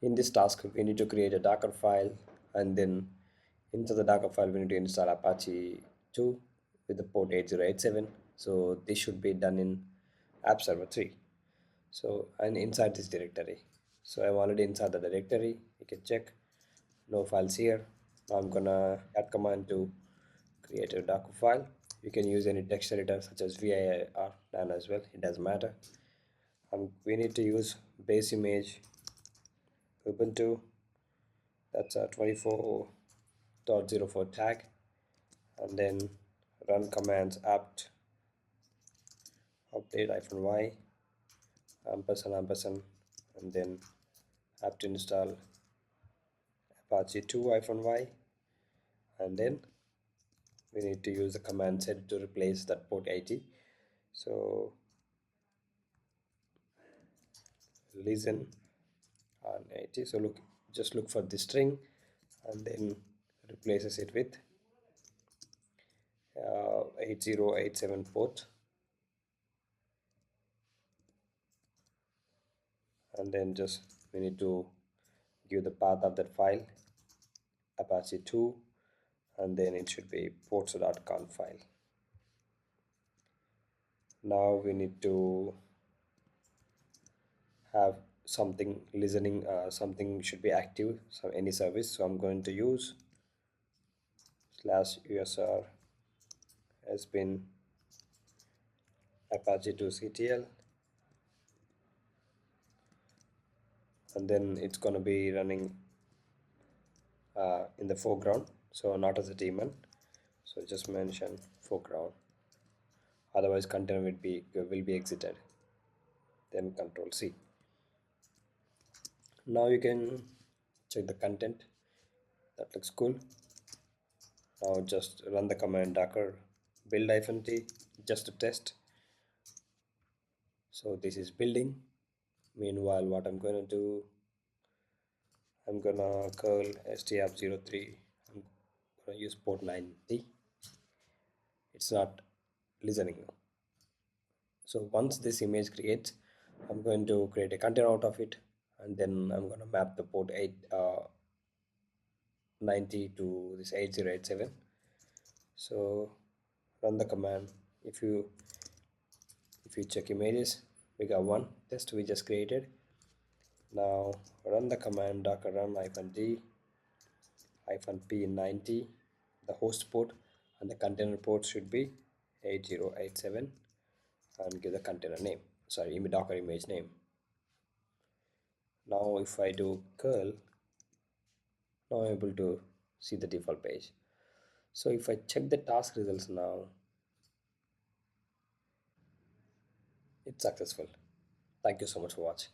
In this task, we need to create a Docker file, and then into the Docker file, we need to install Apache 2 with the port 8087. So this should be done in App Server 3. So, and inside this directory. So I'm already inside the directory. You can check no files here. Now I'm gonna add command to create a Docker file. You can use any text editor such as VIR nano as well. It doesn't matter. We need to use base image Ubuntu, that's a 24.04 tag, and then run commands apt update -y ampersand, and then apt install Apache 2 -y, and then we need to use the command set to replace that port 80. So listen on 80. So just look for the string and then replaces it with 8087 port, and then just we need to give the path of that file Apache 2, and then it should be ports.conf file. Now we need to have something listening, something should be active, so any service. So I'm going to use /usr sbin Apache 2 ctl, and then it's going to be running in the foreground, so not as a daemon. So just mention foreground, otherwise container will be exited. Then control C. Now you can check the content. That looks cool. Now just run the command docker build -t just to test. So this is building. Meanwhile, what I'm going to do, I'm gonna curl strap03. I'm gonna use port 90. It's not listening now. So once this image creates, I'm going to create a container out of it, and then I'm going to map the port 90 to this 8087. So run the command. If you check images, we got one test we just created. Now run the command docker run -d -p90, the host port, and the container port should be 8087, and give the container name, sorry, docker image name. Now if I do curl, now I'm able to see the default page. So if I check the task results now, it's successful. Thank you so much for watching.